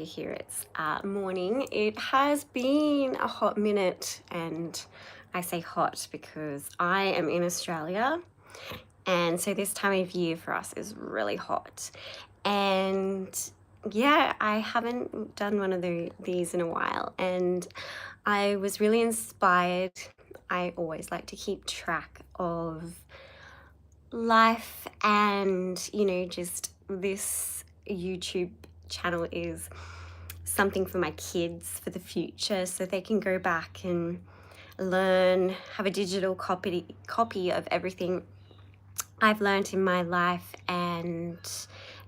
Australia here. It's morning. It has been a hot minute, and I say hot because I am in Australia, and so this time of year for us is really hot. And yeah, I haven't done one of these in a while, and I was really inspired. I always like to keep track of life, and just this YouTube channel is something for my kids for the future, so they can go back and learn, have a digital copy of everything I've learned in my life. And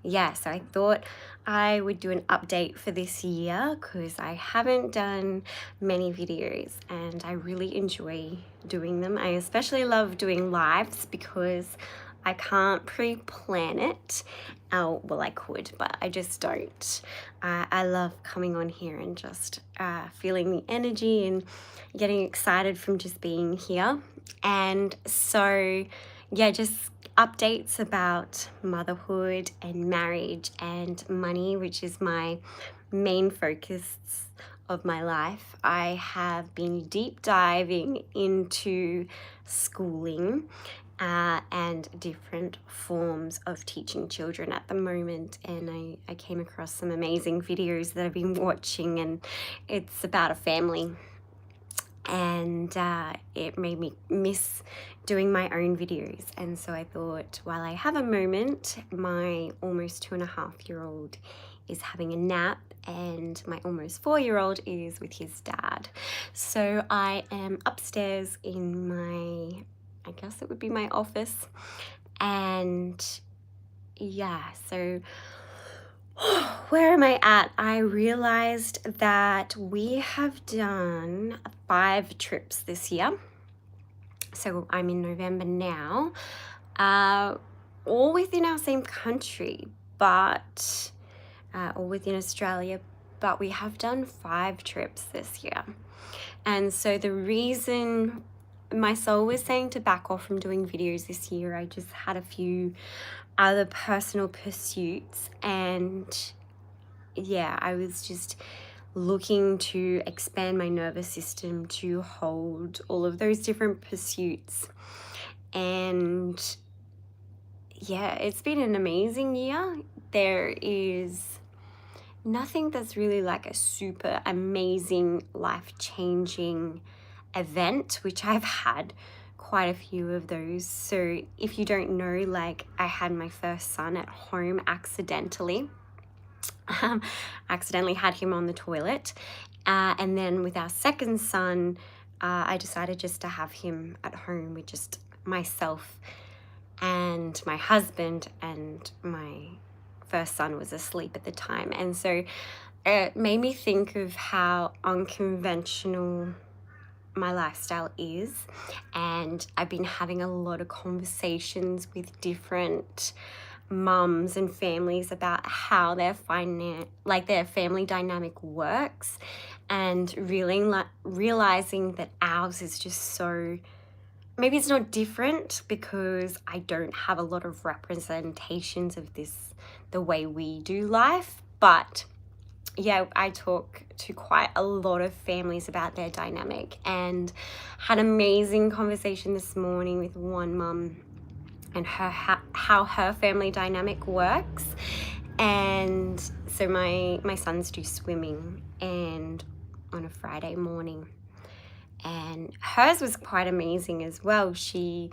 yeah, so I thought I would do an update for this year because I haven't done many videos and I really enjoy doing them. I especially love doing lives because I can't pre-plan it. Well, I could, but I just don't. I love coming on here and just feeling the energy and getting excited from just being here. And so yeah, just updates about motherhood and marriage and money, which is my main focus of my life. I have been deep diving into schooling and different forms of teaching children at the moment, and I came across some amazing videos that I've been watching, and it's about a family, and it made me miss doing my own videos. And so I thought, while I have a moment, my almost 2.5-year-old is having a nap and my almost 4-year-old is with his dad. So I am upstairs in my, I guess it would be my office, and yeah, so where am I at? I realized that we have done 5 trips this year. So I'm in November now, all within our same country, but all within Australia, but we have done 5 trips this year. And so the reason my soul was saying to back off from doing videos this year, I just had a few other personal pursuits, and yeah, I was just looking to expand my nervous system to hold all of those different pursuits. And yeah, it's been an amazing year. There is nothing that's really like a super amazing, life-changing event, which I've had quite a few of those. So if you don't know, like, I had my first son at home accidentally. Accidentally had him on the toilet, and then with our second son, I decided just to have him at home with just myself and my husband, and my first son was asleep at the time. And so it made me think of how unconventional my lifestyle is, and I've been having a lot of conversations with different mums and families about how their their family dynamic works, and realizing that ours is just so, maybe it's not different because I don't have a lot of representations of this, the way we do life. But yeah, I talk to quite a lot of families about their dynamic, and had an amazing conversation this morning with one mum and how her family dynamic works. And so my sons do swimming, and on a Friday morning, and hers was quite amazing as well. She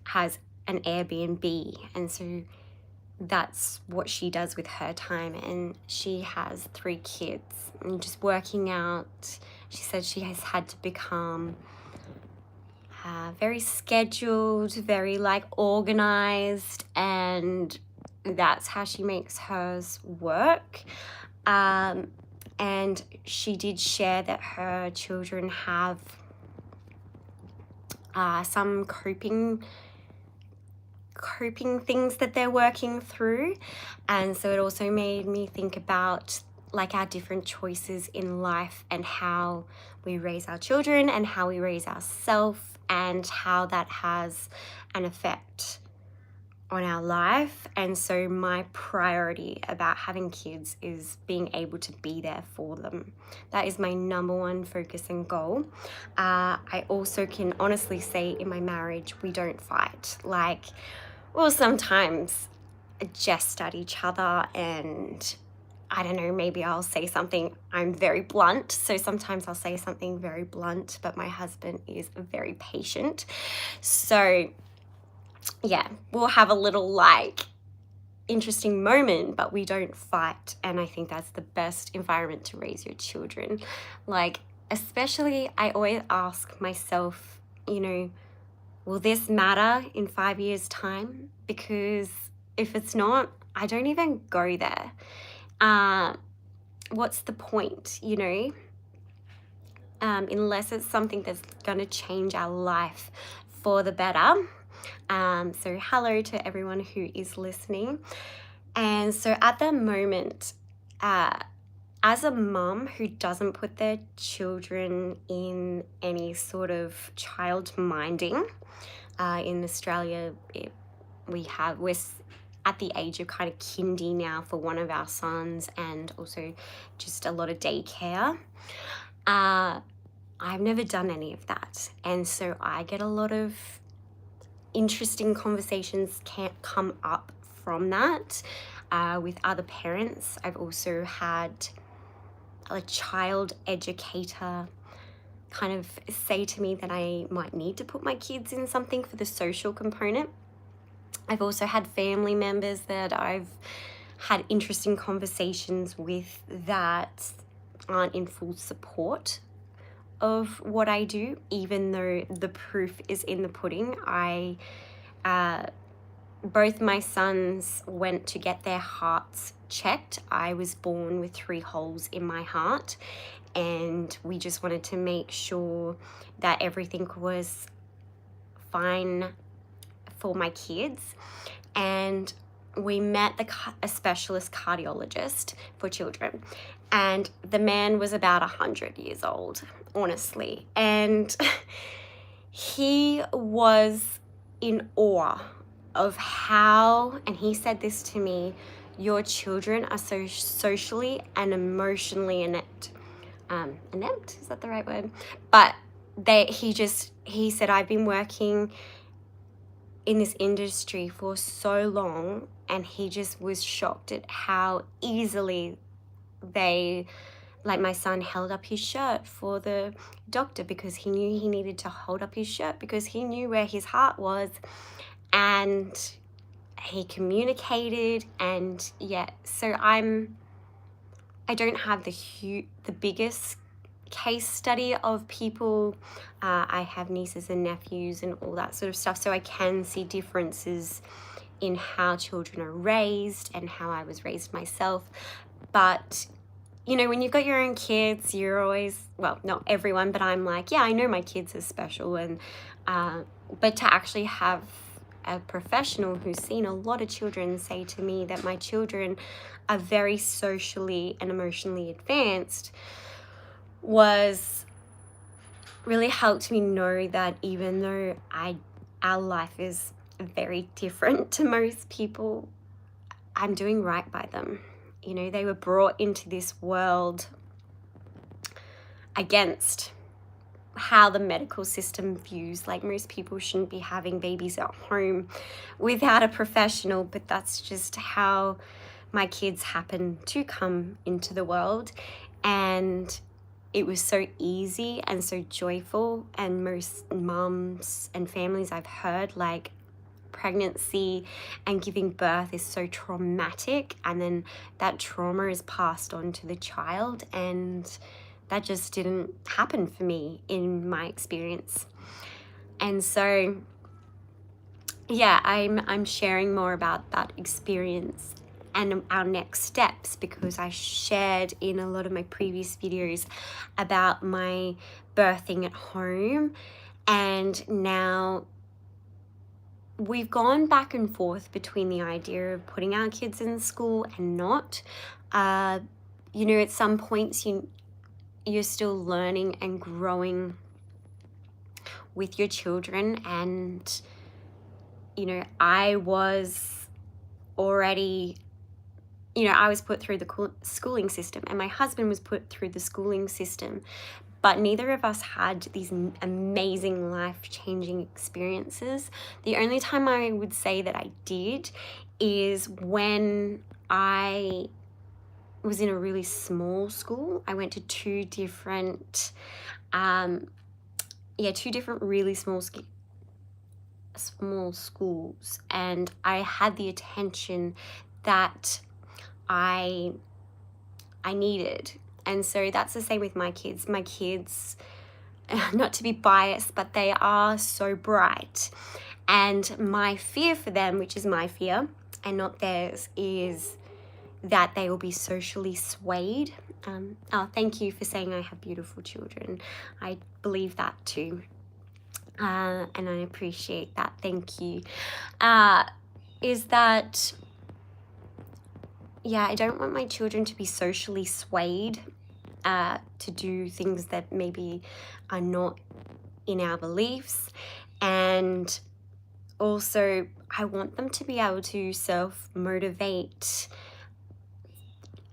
has an Airbnb, and so that's what she does with her time, and she has 3 kids, and just working out, she said she has had to become very scheduled, very like organized, and that's how she makes hers work. And she did share that her children have some coping things that they're working through. And so it also made me think about like our different choices in life, and how we raise our children and how we raise ourselves, and how that has an effect on our life, and so my priority about having kids is being able to be there for them. That is my number one focus and goal. I also can honestly say in my marriage we don't fight. Like, well, sometimes jest at each other, and I don't know, maybe I'll say something, I'm very blunt, so sometimes I'll say something very blunt, but my husband is very patient. So yeah, we'll have a little like interesting moment, but we don't fight. And I think that's the best environment to raise your children. Like, especially, I always ask myself, will this matter in 5 years' time? Because if it's not, I don't even go there. What's the point, unless it's something that's going to change our life for the better. So hello to everyone who is listening. And so at the moment, as a mum who doesn't put their children in any sort of child minding, in Australia, we're at the age of kind of kindy now for one of our sons, and also just a lot of daycare. I've never done any of that. And so I get a lot of interesting conversations can't come up from that with other parents. I've also had a child educator kind of say to me that I might need to put my kids in something for the social component. I've also had family members that I've had interesting conversations with that aren't in full support of what I do, even though the proof is in the pudding. Both my sons went to get their hearts checked. I was born with 3 holes in my heart, and we just wanted to make sure that everything was fine for my kids. And we met a specialist cardiologist for children, and the man was about 100 years old, honestly, and he was in awe of how, and he said this to me, your children are so socially and emotionally inept. Inept, is that the right word? But he said, I've been working in this industry for so long, and he just was shocked at how easily like my son held up his shirt for the doctor because he knew he needed to hold up his shirt because he knew where his heart was, and he communicated. And so I don't have the biggest case study of people. I have nieces and nephews and all that sort of stuff, so I can see differences in how children are raised and how I was raised myself. But when you've got your own kids, you're always, well, not everyone, but I'm like, yeah, I know my kids are special. And but to actually have a professional who's seen a lot of children say to me that my children are very socially and emotionally advanced was really helped me know that even though our life is very different to most people, I'm doing right by them. They were brought into this world against how the medical system views, like, most people shouldn't be having babies at home without a professional, but that's just how my kids happen to come into the world. And it was so easy and so joyful, and most mums and families I've heard, like, pregnancy and giving birth is so traumatic, and then that trauma is passed on to the child, and that just didn't happen for me in my experience. And so I'm sharing more about that experience and our next steps, because I shared in a lot of my previous videos about my birthing at home, and now we've gone back and forth between the idea of putting our kids in school and not. At some points you're still learning and growing with your children, and I was already, I was put through the schooling system, and my husband was put through the schooling system, but neither of us had these amazing life-changing experiences. The only time I would say that I did is when I was in a really small school. I went to two different really small schools, and I had the attention that I needed. And so that's the same with my kids. My kids, not to be biased, but they are so bright. And my fear for them, which is my fear and not theirs, is that they will be socially swayed. Thank you for saying I have beautiful children. I believe that too. And I appreciate that. Thank you. Is that, I don't want my children to be socially swayed to do things that maybe are not in our beliefs. And also, I want them to be able to self-motivate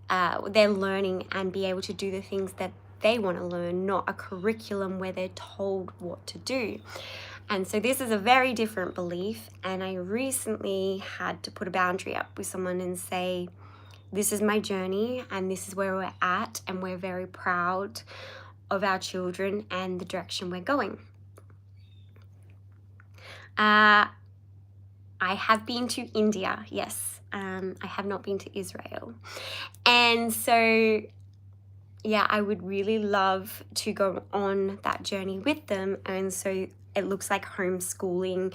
their learning and be able to do the things that they want to learn, not a curriculum where they're told what to do. And so this is a very different belief, and I recently had to put a boundary up with someone and say, this is my journey and this is where we're at, and we're very proud of our children and the direction we're going. I have been to India, yes. I have not been to Israel. And so, I would really love to go on that journey with them. And so it looks like homeschooling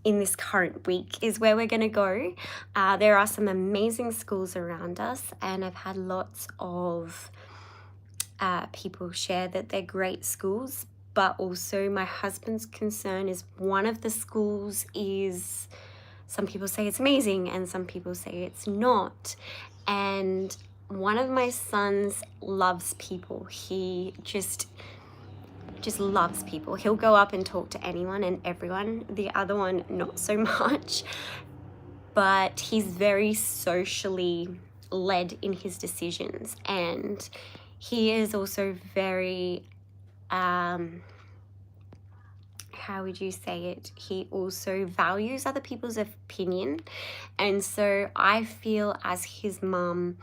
in this current week is where we're going to go. There are some amazing schools around us, and I've had lots of people share that they're great schools. But also my husband's concern is one of the schools is, some people say it's amazing and some people say it's not. And one of my sons loves people. He just loves people. He'll go up and talk to anyone and everyone. The other one, not so much. But he's very socially led in his decisions. And he is also very, how would you say it? He also values other people's opinion. And so I feel as his mum,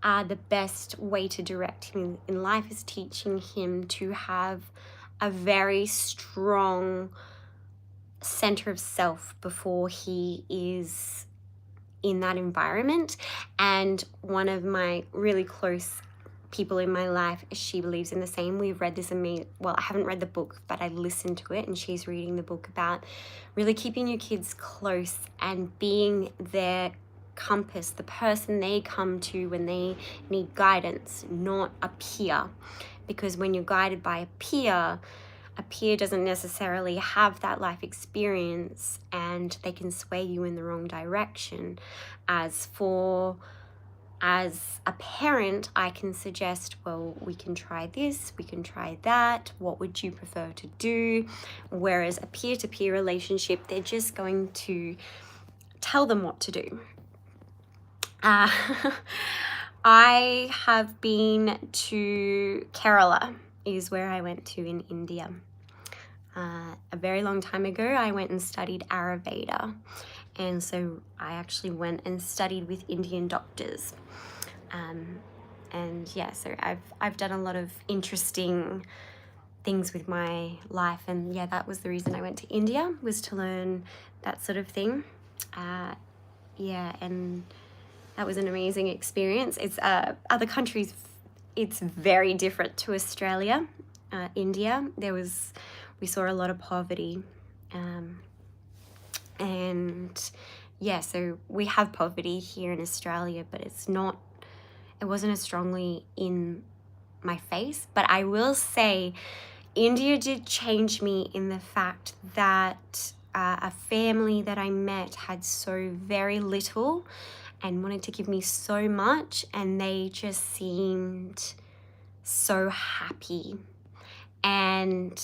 the best way to direct him in life is teaching him to have a very strong center of self before he is in that environment. And one of my really close people in my life, she believes in the same. We've read this I haven't read the book, but I listened to it, and she's reading the book about really keeping your kids close and being their compass, the person they come to when they need guidance, not a peer. Because when you're guided by a peer doesn't necessarily have that life experience, and they can sway you in the wrong direction. As a parent, I can suggest, well, we can try this, we can try that. What would you prefer to do? Whereas a peer-to-peer relationship, they're just going to tell them what to do. I have been to Kerala, is where I went to in India. A very long time ago, I went and studied Ayurveda. And so I actually went and studied with Indian doctors. So I've done a lot of interesting things with my life. And that was the reason I went to India, was to learn that sort of thing. And that was an amazing experience. It's other countries, it's very different to Australia. India, we saw a lot of poverty. So we have poverty here in Australia, but it wasn't as strongly in my face. But I will say India did change me in the fact that a family that I met had so very little and wanted to give me so much, and they just seemed so happy. And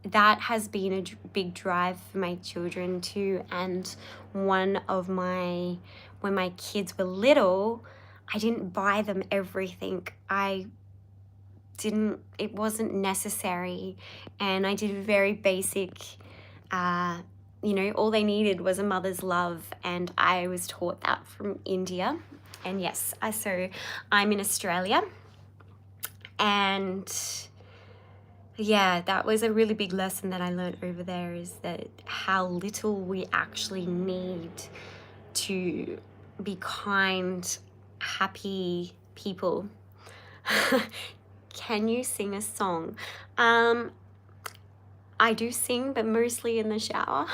that has been a big drive for my children too. And when my kids were little, I didn't buy them everything. It wasn't necessary, and I did very basic, all they needed was a mother's love, and I was taught that from India. And yes, so I'm in Australia, and yeah, that was a really big lesson that I learned over there, is that how little we actually need to be kind, happy people. Can you sing a song? I do sing, but mostly in the shower.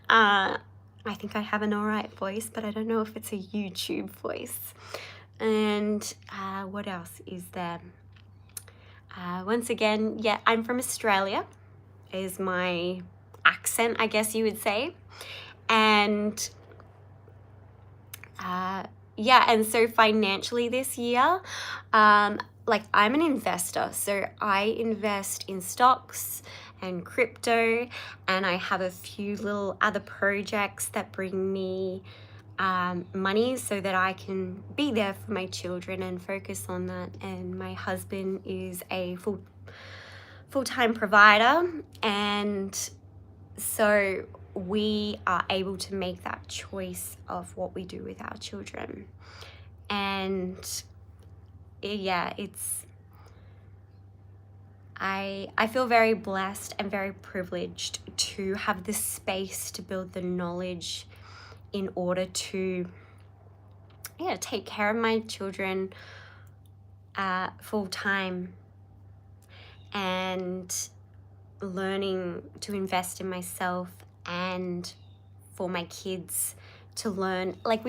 I think I have an alright voice, but I don't know if it's a YouTube voice. And what else is there? Once again, yeah, I'm from Australia, is my accent, I guess you would say. And and so financially this year, like, I'm an investor, so I invest in stocks and crypto, and I have a few little other projects that bring me money so that I can be there for my children and focus on that. And my husband is a full-time provider, and so we are able to make that choice of what we do with our children. And yeah, I feel very blessed and very privileged to have the space to build the knowledge in order to take care of my children full time, and learning to invest in myself and for my kids to learn. Like,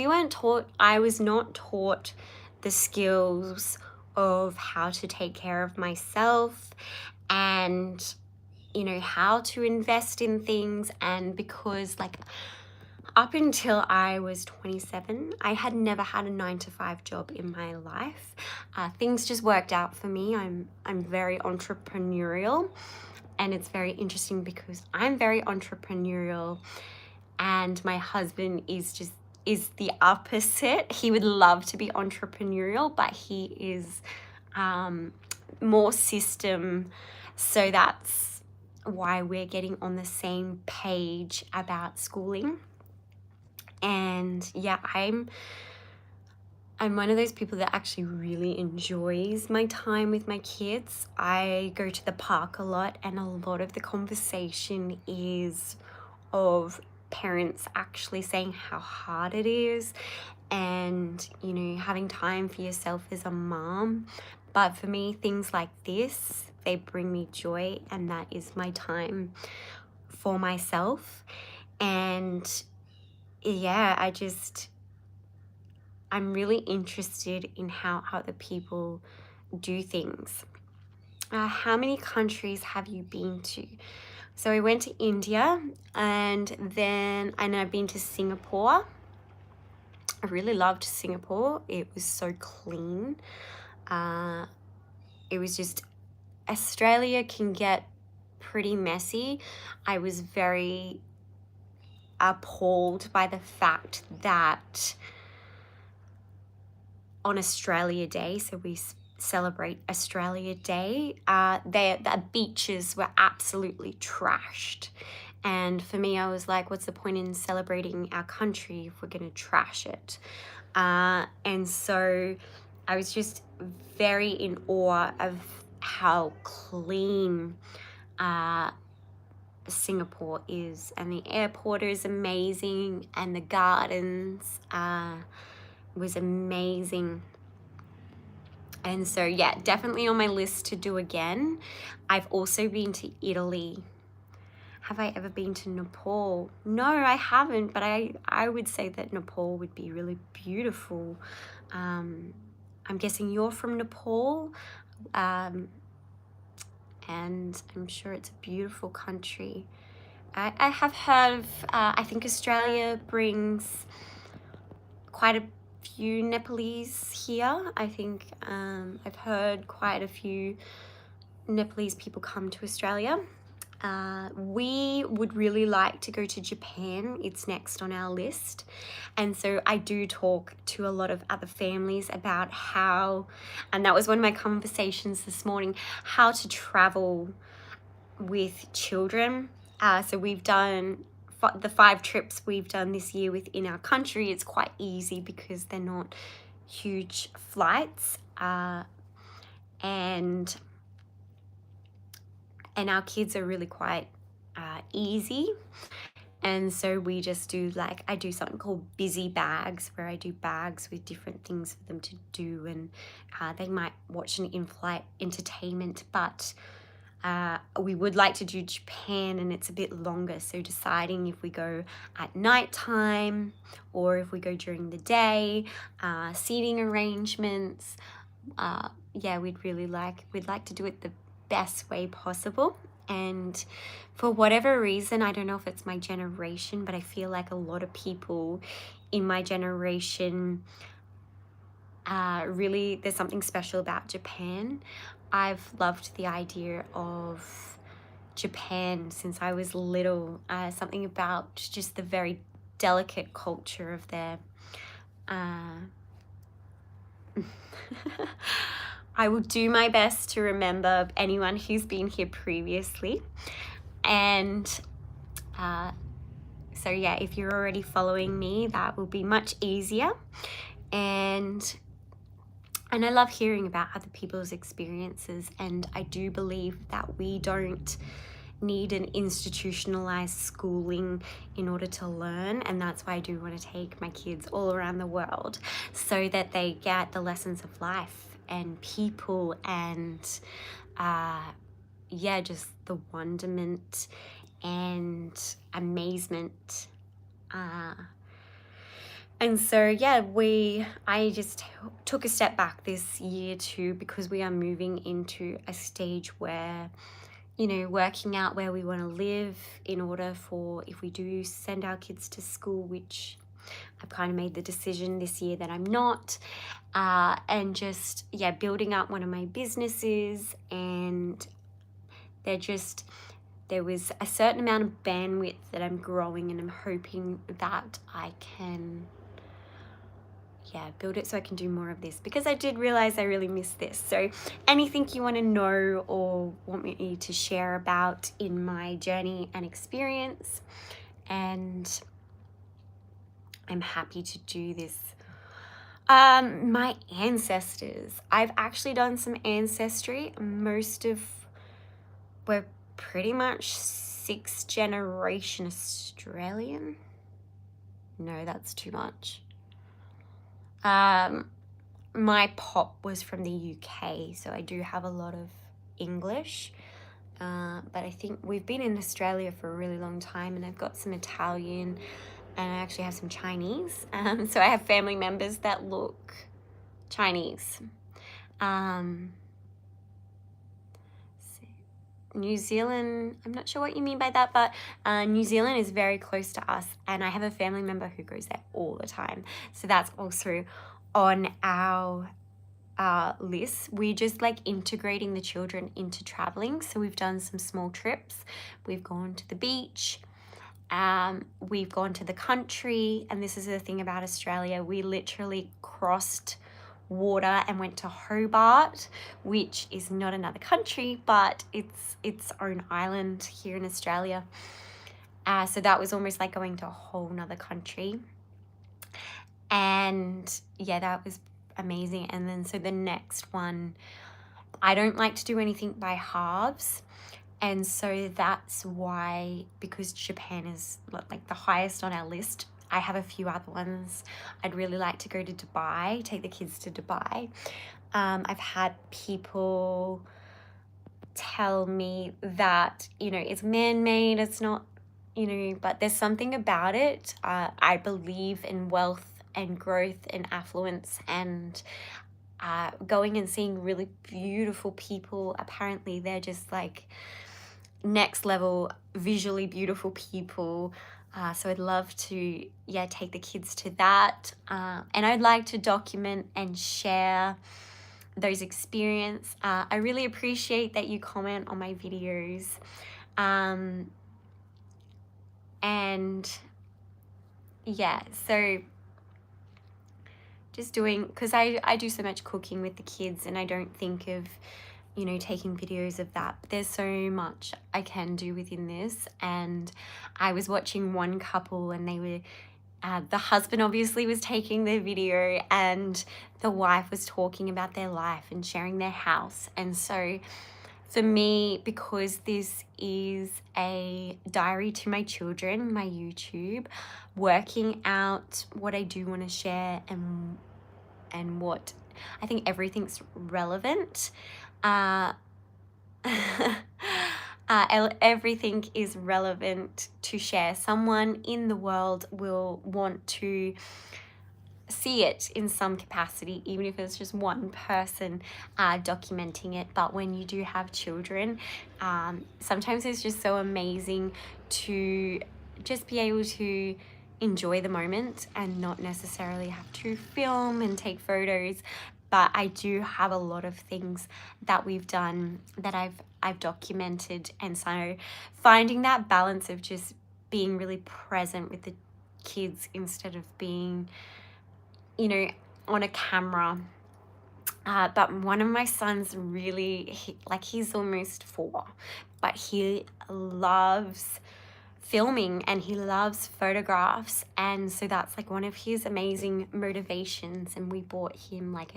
I was not taught the skills of how to take care of myself, and how to invest in things. And because, like, up until I was 27, I had never had a 9-to-5 job in my life. Things just worked out for me. I'm very entrepreneurial, and it's very interesting because I'm very entrepreneurial, and my husband is the opposite. He would love to be entrepreneurial, but he is more system. So that's why we're getting on the same page about schooling. And yeah, I'm one of those people that actually really enjoys my time with my kids. I go to the park a lot, and a lot of the conversation is of parents actually saying how hard it is, and having time for yourself as a mom. But for me, things like this, they bring me joy, and that is my time for myself. And yeah, I'm really interested in how other people do things. How many countries have you been to? So I went to India, and I've been to Singapore. I really loved Singapore. It was so clean. It was just, Australia can get pretty messy. I was very appalled by the fact that on Australia Day, so we celebrate Australia Day, the beaches were absolutely trashed. And for me, I was like, what's the point in celebrating our country if we're going to trash it? And so I was just very in awe of how clean Singapore is, and the airport is amazing, and the gardens was amazing. And so yeah, definitely on my list to do again. I've also been to Italy. Have I ever been to Nepal? No, I haven't, but I would say that Nepal would be really beautiful. I'm guessing you're from Nepal, and I'm sure it's a beautiful country. I have heard of, I think Australia brings quite a few Nepalese here. I think I've heard quite a few Nepalese people come to Australia. We would really like to go to Japan. It's next on our list. And so I do talk to a lot of other families about how, and that was one of my conversations this morning, how to travel with children. So we've done the 5 trips we've done this year within our country. It's quite easy because they're not huge flights. And our kids are really quite easy. And so we just do, like, I do something called busy bags, where I do bags with different things for them to do, and they might watch an in-flight entertainment, but we would like to do Japan, and it's a bit longer, so deciding if we go at night time or if we go during the day, seating arrangements, yeah, we'd like to do it the best way possible. And for whatever reason, I don't know if it's my generation, but I feel like a lot of people in my generation, really, there's something special about Japan. I've loved the idea of Japan since I was little. Something about just the very delicate culture of their I will do my best to remember anyone who's been here previously. And so yeah, if you're already following me, that will be much easier. And I love hearing about other people's experiences, and I do believe that we don't need an institutionalized schooling in order to learn, and that's why I do want to take my kids all around the world so that they get the lessons of life and people, and yeah, just the wonderment and amazement. And so yeah, I just took a step back this year too, because we are moving into a stage where, you know, working out where we want to live in order for, if we do send our kids to school, which I've kind of made the decision this year that I'm not, and just, yeah, building up one of my businesses. And there was a certain amount of bandwidth that I'm growing, and I'm hoping that I can, yeah, build it so I can do more of this, because I did realize I really missed this. So anything you want to know or want me to share about in my journey and experience, and I'm happy to do this. My ancestors. I've actually done some ancestry. We're pretty much 6th generation Australian. No, that's too much. My pop was from the UK, so I do have a lot of English. But I think we've been in Australia for a really long time, and I've got some Italian, and I actually have some Chinese. So I have family members that look Chinese. New Zealand, I'm not sure what you mean by that, but New Zealand is very close to us, and I have a family member who goes there all the time. So that's also on our list. We're just like integrating the children into traveling. So we've done some small trips. We've gone to the beach. We've gone to the country, and this is the thing about Australia. We literally crossed water and went to Hobart, which is not another country, but it's its own island here in Australia. So that was almost like going to a whole nother country. And yeah, that was amazing. And then so the next one, I don't like to do anything by halves. And so that's why, because Japan is like the highest on our list, I have a few other ones. I'd really like to go to Dubai, take the kids to Dubai. I've had people tell me that, you know, it's man-made, it's not, you know, but there's something about it. I believe in wealth and growth and affluence, and going and seeing really beautiful people. Apparently they're just like next level visually beautiful people. So I'd love to, yeah, take the kids to that. And I'd like to document and share those experiences. I really appreciate that you comment on my videos. And yeah, so just doing, because I do so much cooking with the kids, and I don't think of, you know, taking videos of that. But there's so much I can do within this. And I was watching one couple, and they were, the husband obviously was taking the video, and the wife was talking about their life and sharing their house. And so for me, because this is a diary to my children, my YouTube, working out what I do want to share and what I think everything's relevant. Everything is relevant to share. Someone in the world will want to see it in some capacity, even if it's just one person documenting it. But when you do have children, sometimes it's just so amazing to just be able to enjoy the moment and not necessarily have to film and take photos. But I do have a lot of things that we've done that I've documented, and so finding that balance of just being really present with the kids instead of being, you know, on a camera. But one of my sons really, he's almost 4, but he loves filming and he loves photographs. And so that's like one of his amazing motivations. And we bought him like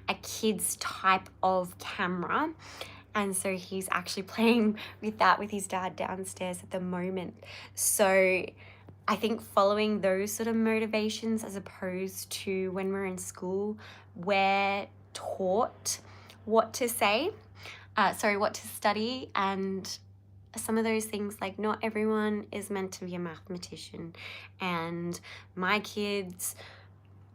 a kid's type of camera. And so he's actually playing with that with his dad downstairs at the moment. So I think following those sort of motivations, as opposed to when we're in school, we're taught what to say, what to study, and some of those things, like not everyone is meant to be a mathematician. And my kids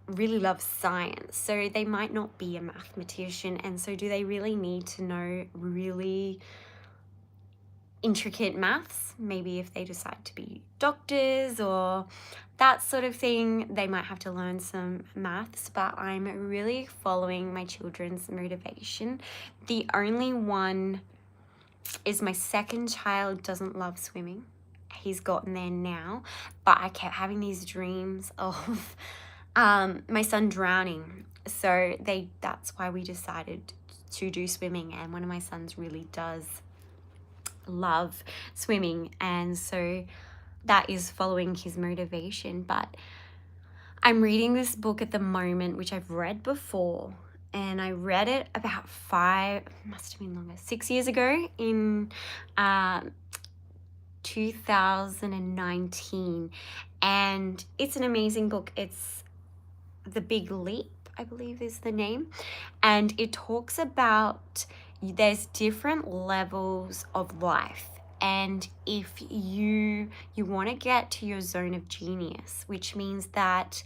really love science, so they might not be a mathematician. And so do they really need to know really intricate maths? Maybe if they decide to be doctors or that sort of thing, they might have to learn some maths. But I'm really following my children's motivation. The only one is my second child doesn't love swimming. He's gotten there now, but I kept having these dreams of my son drowning. So that's why we decided to do swimming. And one of my sons really does love swimming, and so that is following his motivation. But I'm reading this book at the moment, which I've read before, and I read it about 6 years ago in 2019, and it's an amazing book. It's The Big Leap, I believe is the name, and it talks about there's different levels of life. And if you want to get to your zone of genius, which means that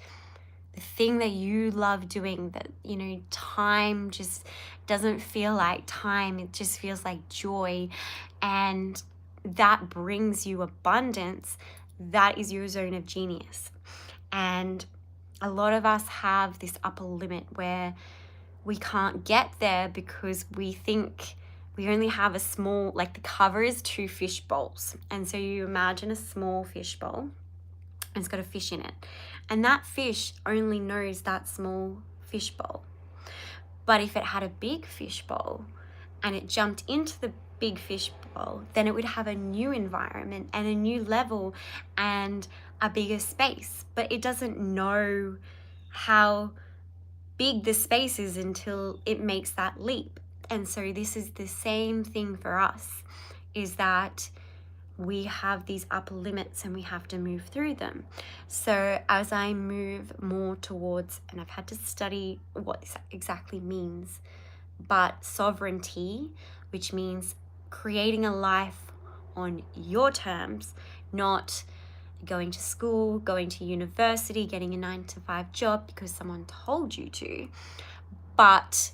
the thing that you love doing, that, you know, time just doesn't feel like time, it just feels like joy, and that brings you abundance, that is your zone of genius. And a lot of us have this upper limit where we can't get there because we think we only have a small, like the cover is 2 fish bowls. And so you imagine a small fish bowl, and it's got a fish in it. And that fish only knows that small fish bowl. But if it had a big fish bowl and it jumped into the big fish bowl, then it would have a new environment and a new level and a bigger space. But it doesn't know how big the space is until it makes that leap. And so this is the same thing for us, is that we have these upper limits and we have to move through them. So as I move more towards, and I've had to study what this exactly means, but sovereignty, which means creating a life on your terms, not going to school, going to university, getting a 9-to-5 job because someone told you to, but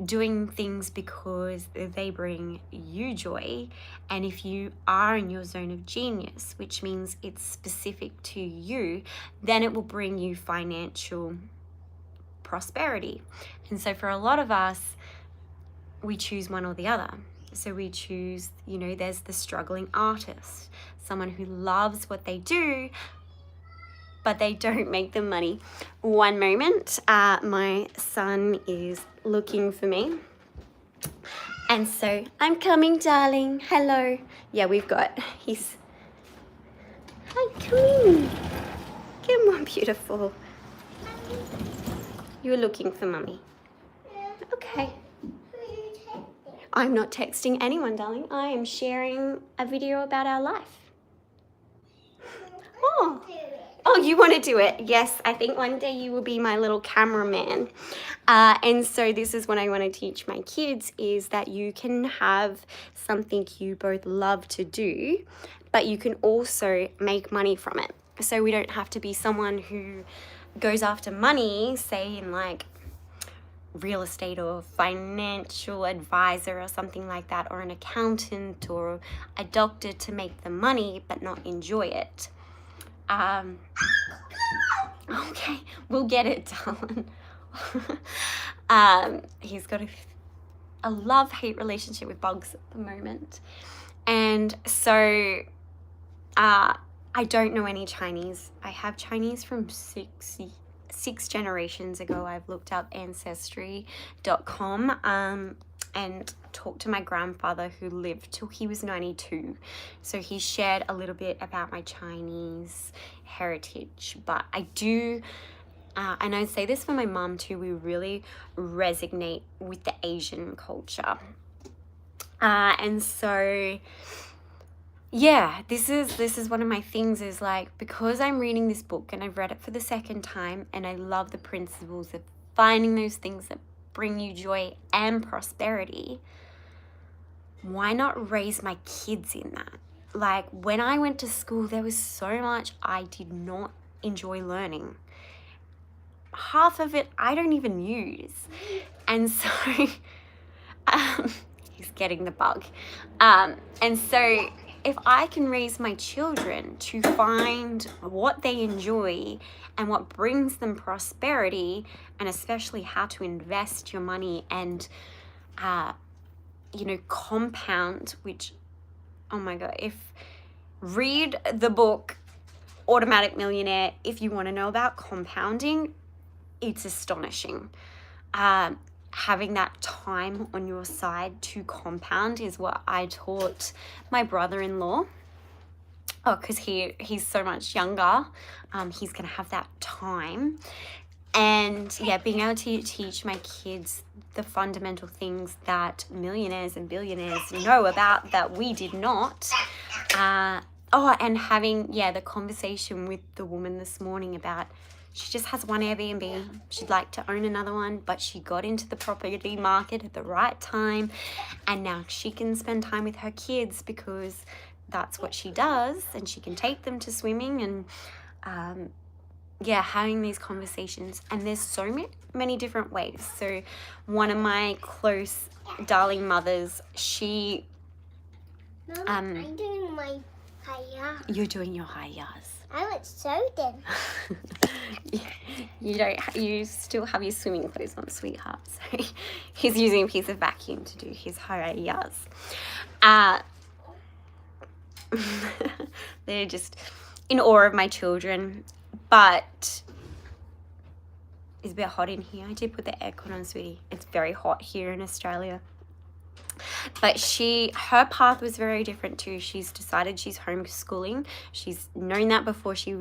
doing things because they bring you joy. And if you are in your zone of genius, which means it's specific to you, then it will bring you financial prosperity. And so for a lot of us, we choose one or the other. So we choose, you know, there's the struggling artist, someone who loves what they do, but they don't make the money. One moment, my son is looking for me. And so, I'm coming, darling. Hello. Yeah, hi, come in. Come on, beautiful. You're looking for mummy. Okay. I'm not texting anyone, darling. I am sharing a video about our life. Oh, you want to do it? Yes, I think one day you will be my little cameraman. And so this is what I want to teach my kids, is that you can have something you both love to do, but you can also make money from it. So we don't have to be someone who goes after money, say in like real estate or financial advisor or something like that, or an accountant or a doctor to make the money but not enjoy it. Okay, we'll get it, darling. He's got a love-hate relationship with bugs at the moment. And so I don't know any Chinese. I have Chinese from six generations ago. I've looked up ancestry.com and talked to my grandfather who lived till he was 92. So he shared a little bit about my Chinese heritage. But I do, and I say this for my mom too, we really resonate with the Asian culture. And so, yeah, this is one of my things, is like, because I'm reading this book and I've read it for the second time and I love the principles of finding those things that bring you joy and prosperity, why not raise my kids in that? Like, when I went to school, there was so much I did not enjoy learning. Half of it I don't even use. And so he's getting the bug. And so if I can raise my children to find what they enjoy and what brings them prosperity, and especially how to invest your money and, you know, compound, which, oh my God, read the book Automatic Millionaire if you want to know about compounding. It's astonishing. Having that time on your side to compound is what I taught my brother-in-law. Oh, because he's so much younger. He's going to have that time. And yeah, being able to teach my kids the fundamental things that millionaires and billionaires know about that we did not. And having, the conversation with the woman this morning about, she just has one Airbnb. She'd like to own another one, but she got into the property market at the right time. And now she can spend time with her kids because that's what she does. And she can take them to swimming and, having these conversations. And there's so many different ways. So one of my close darling mothers, she... Mom, I'm doing my high. You're doing your high yas. I was so You still have your swimming clothes on, sweetheart. So he's using a piece of vacuum to do his high yas. They're just in awe of my children. But it's a bit hot in here. I did put the aircon on, sweetie. It's very hot here in Australia. But her path was very different too. She's decided she's homeschooling. She's known that before she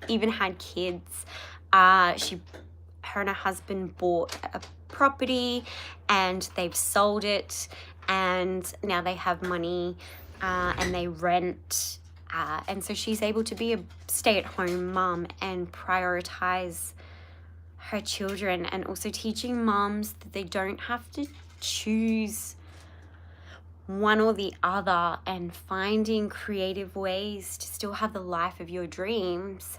even had kids. Her and her husband bought a property and they've sold it, and now they have money and they rent. And so she's able to be a stay-at-home mom and prioritize her children, and also teaching moms that they don't have to choose one or the other, and finding creative ways to still have the life of your dreams.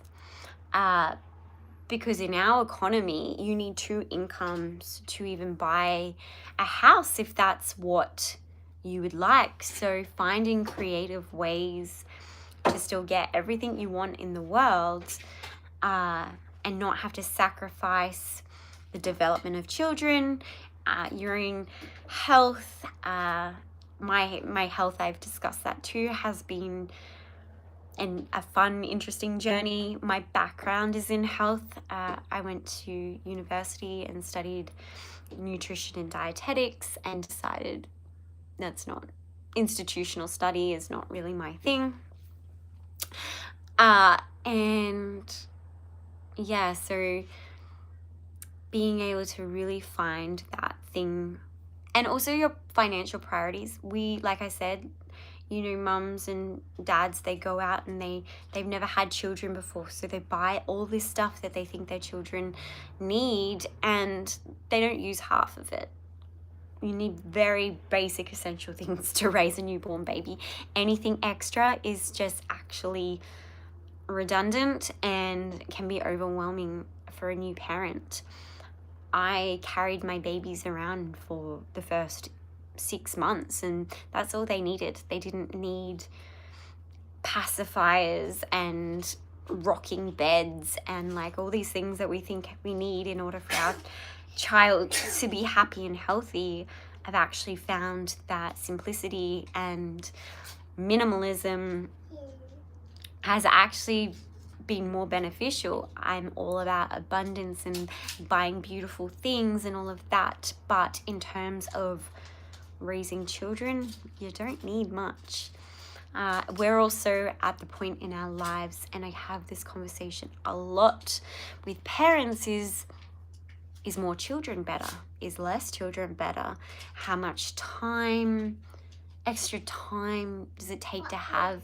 Because in our economy, you need 2 incomes to even buy a house if that's what you would like. So finding creative ways to still get everything you want in the world, and not have to sacrifice the development of children, your own health, my health, I've discussed that too, has been a fun, interesting journey. My background is in health. I went to university and studied nutrition and dietetics and decided that's not, institutional study is not really my thing. And yeah, so being able to really find that thing, and also your financial priorities. Like I said, mums and dads, they go out and they've never had children before, so they buy all this stuff that they think their children need, and they don't use half of it. You need very basic essential things to raise a newborn baby. Anything extra is just actually redundant and can be overwhelming for a new parent. I carried my babies around for the first 6 months, and that's all they needed. They didn't need pacifiers and rocking beds and like all these things that we think we need in order for our child to be happy and healthy. I've actually found that simplicity and minimalism has actually been more beneficial. I'm all about abundance and buying beautiful things and all of that, but in terms of raising children, you don't need much. We're also at the point in our lives, and I have this conversation a lot with parents, is more children better? Is less children better? How much time, extra time does it take to have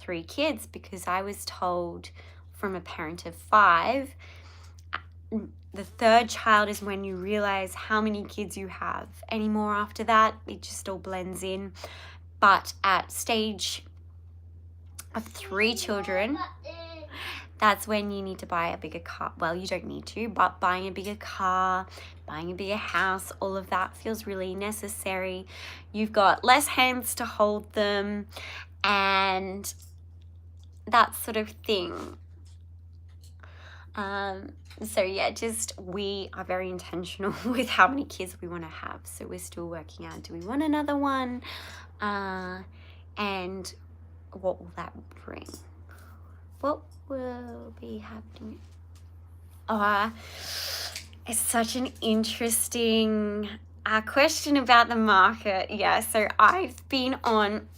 3 kids? Because I was told from a parent of 5, the 3rd child is when you realize how many kids you have. Any more after that, it just all blends in. But at stage of 3 children, that's when you need to buy a bigger car. Well, you don't need to, but buying a bigger car, buying a bigger house, all of that feels really necessary. You've got less hands to hold them and that sort of thing. So yeah, just we are very intentional with how many kids we want to have. So we're still working out, do we want another one? And what will that bring? What will be happening? It's such an interesting question about the market. Yeah, so I've been on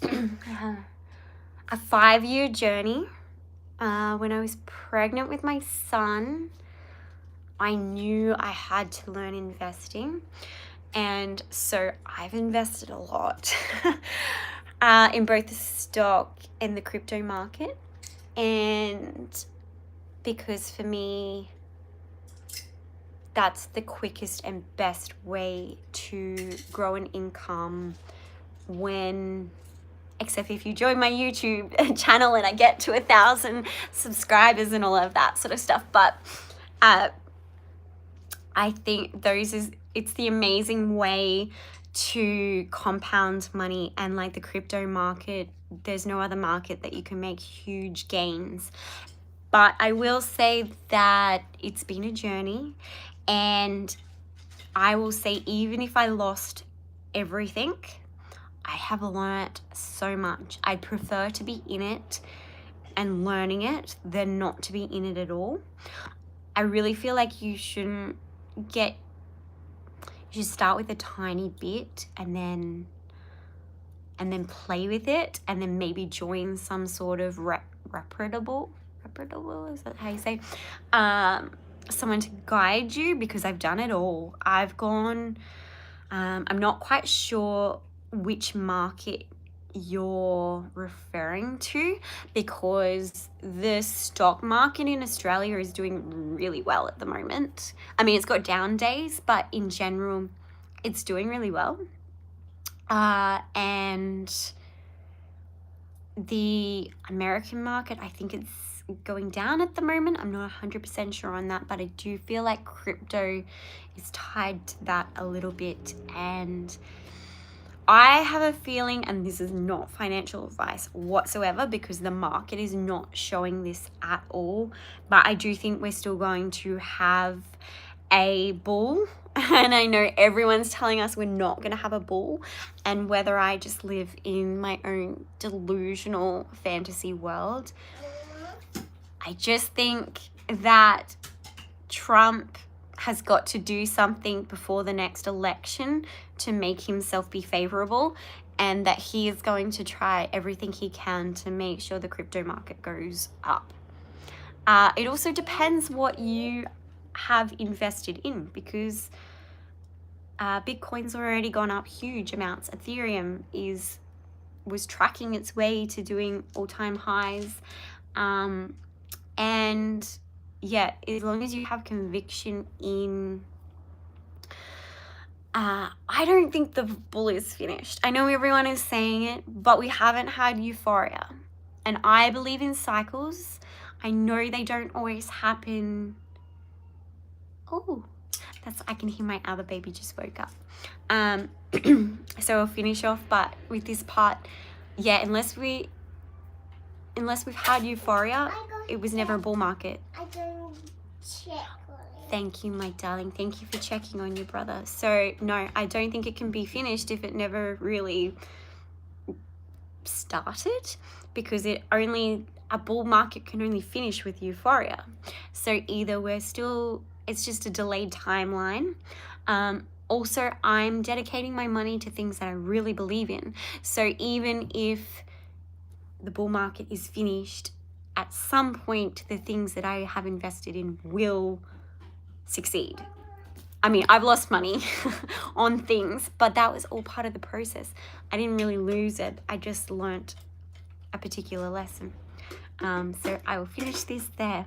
a 5-year journey. When I was pregnant with my son, I knew I had to learn investing. And so I've invested a lot in both the stock and the crypto market. And because for me, that's the quickest and best way to grow an income except if you join my YouTube channel and I get to 1,000 subscribers and all of that sort of stuff. But I think it's the amazing way to compound money, and like the crypto market, there's no other market that you can make huge gains. But I will say that it's been a journey, and I will say even if I lost everything, I have learnt so much. I'd prefer to be in it and learning it than not to be in it at all. I really feel like you should start with a tiny bit and then play with it, and then maybe join some sort of reputable, is that how you say? Someone to guide you, because I've done it all. I've gone, I'm not quite sure which market you're referring to, because the stock market in Australia is doing really well at the moment. I mean, it's got down days, but in general, it's doing really well. And the American market, I think it's going down at the moment. I'm not 100% sure on that, but I do feel like crypto is tied to that a little bit. And I have a feeling, and this is not financial advice whatsoever, because the market is not showing this at all, but I do think we're still going to have a bull, and I know everyone's telling us we're not going to have a bull, and whether I just live in my own delusional fantasy world, I just think that Trump has got to do something before the next election to make himself be favorable, and that he is going to try everything he can to make sure the crypto market goes up. It also depends what you have invested in, because Bitcoin's already gone up huge amounts. Ethereum was tracking its way to doing all-time highs, and yeah, as long as you have conviction in, I don't think the bull is finished. I know everyone is saying it, but we haven't had euphoria, and I believe in cycles. I know they don't always happen. Oh, I can hear my other baby just woke up. So I'll finish off, but with this part, yeah, unless we've had euphoria, it was never a bull market. I don't check on it. Thank you, my darling. Thank you for checking on your brother. So no, I don't think it can be finished if it never really started, because a bull market can only finish with euphoria. So either it's just a delayed timeline. Also, I'm dedicating my money to things that I really believe in. So even if the bull market is finished, at some point, the things that I have invested in will succeed. I mean, I've lost money on things, but that was all part of the process. I didn't really lose it. I just learnt a particular lesson. So I will finish this there.